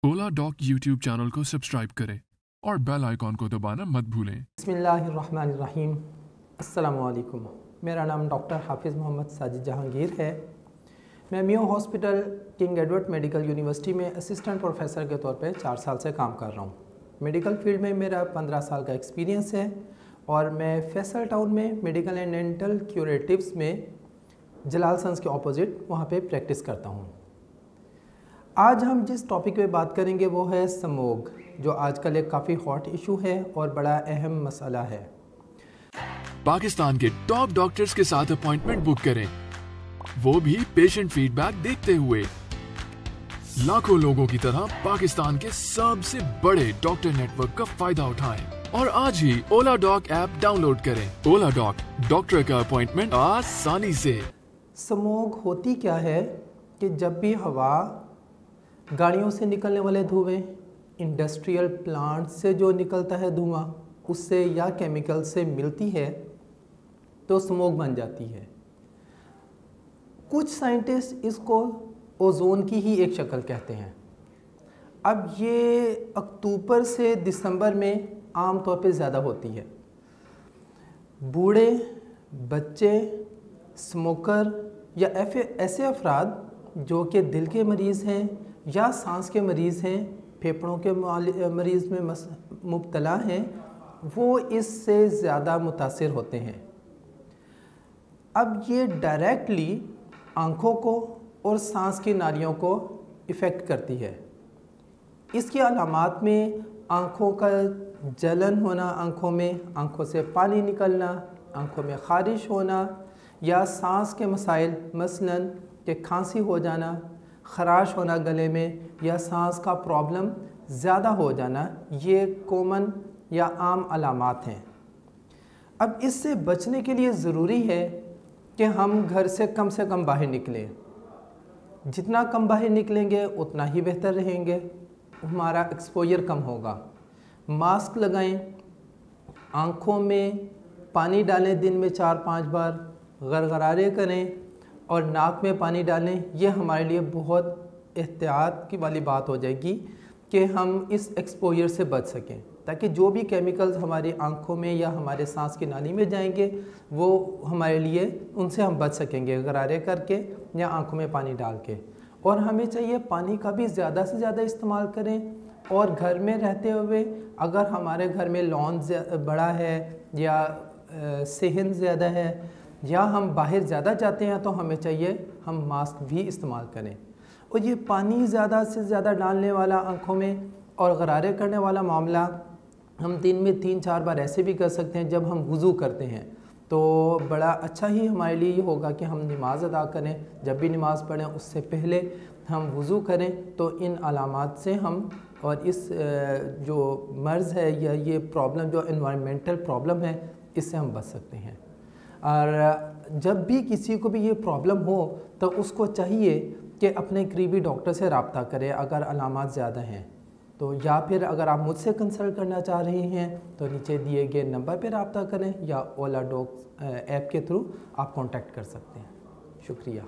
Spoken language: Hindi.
ओला डॉक यूट्यूब चैनल को सब्सक्राइब करें और बेल आइकॉन को दबाना मत भूलें। बिस्मिल्लाहिर्रहमानिर्रहीम। अस्सलामु अलैकुम। मेरा नाम डॉक्टर हाफिज़ मोहम्मद साजिद जहांगीर है। मैं Mayo hospital King Edward medical university में असिस्टेंट प्रोफेसर के तौर पे 4 साल से काम कर रहा हूँ। मेडिकल फील्ड में मेरा 15 साल का एक्सपीरियंस है और मैं फैसल टाउन में मेडिकल एंड डेंटल क्यूरेटिव्स में जलाल सन्स के ऑपोजिट वहाँ पे प्रैक्टिस करता हूँ। आज हम जिस टॉपिक पे बात करेंगे वो है स्मोग, जो आजकल एक काफ़ी हॉट इशू है और बड़ा अहम मसला है। पाकिस्तान के टॉप डॉक्टर्स के साथ अपॉइंटमेंट बुक करें, वो भी पेशेंट फीडबैक देखते हुए। लाखों लोगों की तरह पाकिस्तान के सबसे बड़े डॉक्टर नेटवर्क का फायदा उठाएं और आज ही ओला डॉक ऐप डाउनलोड करें। ओला डॉक, डॉक्टर का अपॉइंटमेंट आसानी से। स्मोग होती क्या है कि जब भी हवा, गाड़ियों से निकलने वाले धुएं, इंडस्ट्रियल प्लांट से जो निकलता है धुआं, उससे या केमिकल से मिलती है तो स्मोग बन जाती है। कुछ साइंटिस्ट इसको ओजोन की ही एक शक्ल कहते हैं। अब ये अक्टूबर से दिसंबर में आम तौर पे ज़्यादा होती है। बूढ़े, बच्चे, स्मोकर या ऐसे अफराद जो कि दिल के मरीज़ हैं या सांस के मरीज़ हैं, फेफड़ों के मरीज़ में मुब्तला हैं, वो इससे ज़्यादा मुतासिर होते हैं। अब ये डायरेक्टली आँखों को और सांस की नालियों को इफ़ेक्ट करती है। इसकी अलामात में आँखों का जलन होना, आँखों से पानी निकलना, आँखों में ख़ारिश होना या सांस के मसाइल, मसलन कि खांसी हो जाना, ख़राश होना गले में या सांस का प्रॉब्लम ज़्यादा हो जाना, ये कॉमन या आम अलामात हैं। अब इससे बचने के लिए ज़रूरी है कि हम घर से कम बाहर निकलें। जितना कम बाहर निकलेंगे उतना ही बेहतर रहेंगे, हमारा एक्सपोजर कम होगा। मास्क लगाएं, आँखों में पानी डालें, दिन में 4-5 बार गरगरारे करें और नाक में पानी डालें। ये हमारे लिए बहुत एहतियात की वाली बात हो जाएगी कि हम इस एक्सपोजर से बच सकें, ताकि जो भी केमिकल्स हमारी आंखों में या हमारे सांस की नाली में जाएंगे वो हमारे लिए, उनसे हम बच सकेंगे गरारे करके या आंखों में पानी डाल के। और हमें चाहिए पानी का भी ज़्यादा से ज़्यादा इस्तेमाल करें। और घर में रहते हुए अगर हमारे घर में लॉन बड़ा है या सेहन ज़्यादा है या हम बाहर ज़्यादा जाते हैं तो हमें चाहिए हम मास्क भी इस्तेमाल करें। और ये पानी ज़्यादा से ज़्यादा डालने वाला आँखों में और गरारे करने वाला मामला हम दिन में 3-4 बार ऐसे भी कर सकते हैं। जब हम वज़ू करते हैं तो बड़ा अच्छा ही हमारे लिए ये होगा कि हम नमाज़ अदा करें। जब भी नमाज़ पढ़ें उससे पहले हम वज़ू करें तो इन अलामात से हम और इस जो मर्ज़ है या ये प्रॉब्लम जो एनवायरमेंटल प्रॉब्लम है, इससे हम बच सकते हैं। और जब भी किसी को भी ये प्रॉब्लम हो तो उसको चाहिए कि अपने करीबी डॉक्टर से रब्ता करें अगर अलामात ज़्यादा हैं तो, या फिर अगर आप मुझसे कंसल्ट करना चाह रहे हैं तो नीचे दिए गए नंबर पर रब्ता करें या ओला डॉक ऐप के थ्रू आप कांटेक्ट कर सकते हैं। शुक्रिया।